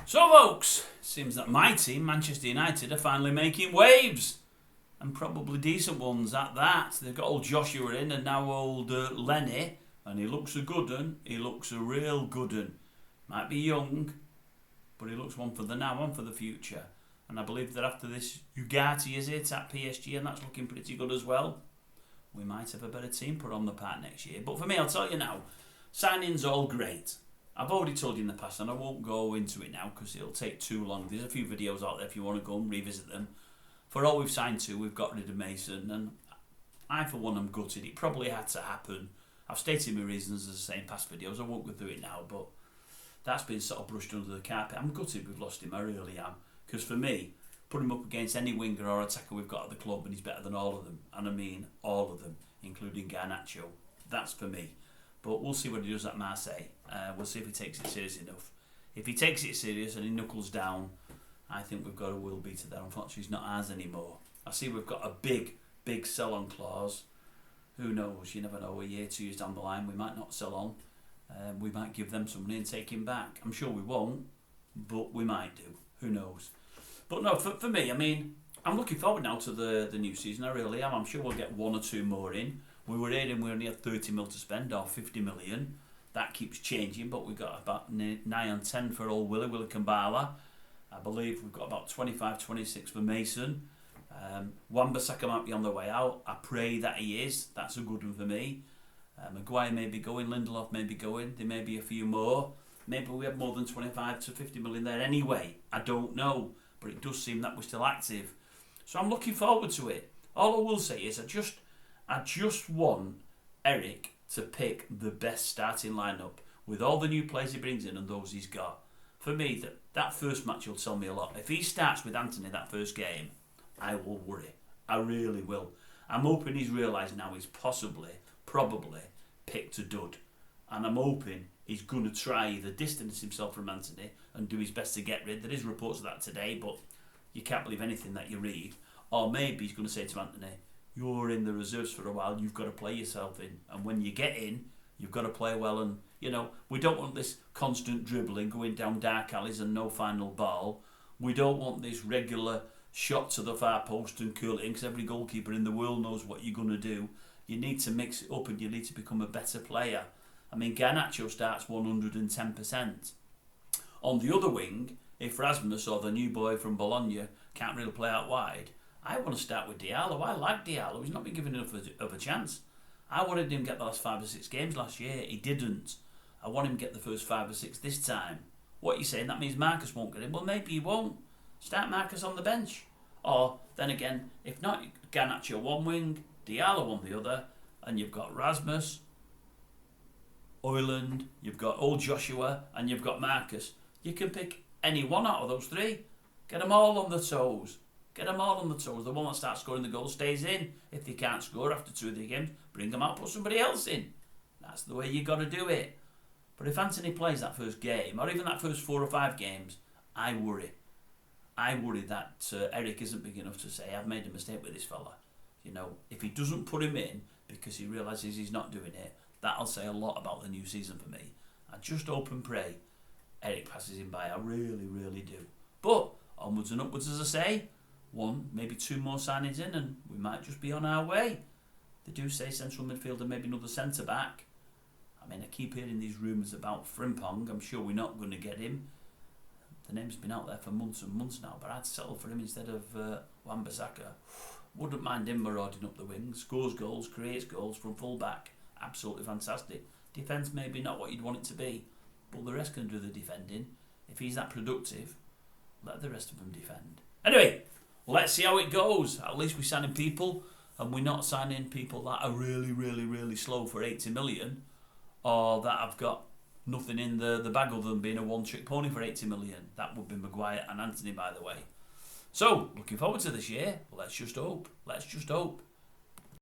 So folks, it seems that my team, Manchester United, are finally making waves. And probably decent ones at that. They've got old Joshua in and now old Lenny. And he looks a good un. He looks a real good un. Might be young, but he looks one for the now, one for the future. And I believe that after this Ugarte, is it, at PSG, and that's looking pretty good as well, we might have a better team put on the park next year. But for me, I'll tell you now, signing's all great. I've already told you in the past, and I won't go into it now because it'll take too long. There's a few videos out there if you want to go and revisit them. For all we've signed to, we've got rid of Mason, and I, for one, am gutted. It probably had to happen. I've stated my reasons, as I say in past videos. I won't go through it now, but that's been sort of brushed under the carpet. I'm gutted we've lost him, I really am. Because for me, put him up against any winger or attacker we've got at the club, and he's better than all of them. And I mean all of them, including Garnacho. That's for me. But we'll see what he does at Marseille. We'll see if he takes it serious enough. If he takes it serious and he knuckles down, I think we've got a will beater there. Unfortunately, he's not ours anymore. I see we've got a big sell-on clause. Who knows? You never know. A year, 2 years down the line, we might not sell on. We might give them some money and take him back. I'm sure we won't, but we might do. Who knows? But no, for me, I mean, I'm looking forward now to the new season. I really am. I'm sure we'll get one or two more in. We were hearing we only had 30 mil to spend, or 50 million. That keeps changing, but we've got about 9 and 10 for old Willie Kambala. I believe we've got about 25, 26 for Mason. Wan-Bissaka might be on the way out. I pray that he is. That's a good one for me. Maguire may be going. Lindelof may be going. There may be a few more. Maybe we have more than 25 to 50 million there anyway. I don't know. But it does seem that we're still active. So I'm looking forward to it. All I will say is I just want Eric to pick the best starting lineup with all the new players he brings in and those he's got. For me, that first match will tell me a lot. If he starts with Anthony that first game, I will worry. I really will. I'm hoping he's realised now he's probably picked a dud. And I'm hoping he's going to try either distance himself from Anthony and do his best to get rid. There is reports of that today, but you can't believe anything that you read. Or maybe he's going to say to Anthony, you're in the reserves for a while, you've got to play yourself in. And when you get in, you've got to play well. And, we don't want this constant dribbling, going down dark alleys and no final ball. We don't want this regular shot to the far post and curl it in, because every goalkeeper in the world knows what you're going to do. You need to mix it up and you need to become a better player. I mean, Garnacho starts 110%. On the other wing, if Rasmus or the new boy from Bologna can't really play out wide, I want to start with Diallo. I like Diallo. He's not been given enough of a chance. I wanted him to get the last 5 or 6 games last year. He didn't. I want him to get the first 5 or 6 this time. What are you saying? That means Marcus won't get him? Well, maybe he won't. Start Marcus on the bench. Or, then again, if not, Garnacho one wing, Diallo on the other, and you've got Rasmus, Oyland, you've got old Joshua, and you've got Marcus. You can pick any one out of those 3. Get them all on the toes. Get them all on the toes. The one that starts scoring the goal stays in. If they can't score after 2 of the games, bring them out, put somebody else in. That's the way you got to do it. But if Anthony plays that first game, or even that first 4 or 5 games, I worry. I worry that Eric isn't big enough to say, I've made a mistake with this fella. If he doesn't put him in because he realises he's not doing it, that'll say a lot about the new season for me. I just hope and pray Eric passes him by. I really, really do. But onwards and upwards, as I say, 1, maybe 2 more signings in and we might just be on our way. They do say central midfielder, maybe another centre-back. I mean, I keep hearing these rumours about Frimpong. I'm sure we're not going to get him. The name's been out there for months and months now, but I'd settle for him instead of Wan-Bissaka. Wouldn't mind him marauding up the wing. Scores goals, creates goals from full-back. Absolutely fantastic. Defence maybe not what you'd want it to be, but the rest can do the defending. If he's that productive, let the rest of them defend. Anyway, let's see how it goes. At least we're signing people, and we're not signing people that are really, really, really slow for 80 million, or that have got nothing in the bag other than being a one-trick pony for 80 million. That would be Maguire and Anthony, by the way. So, looking forward to this year. Let's just hope.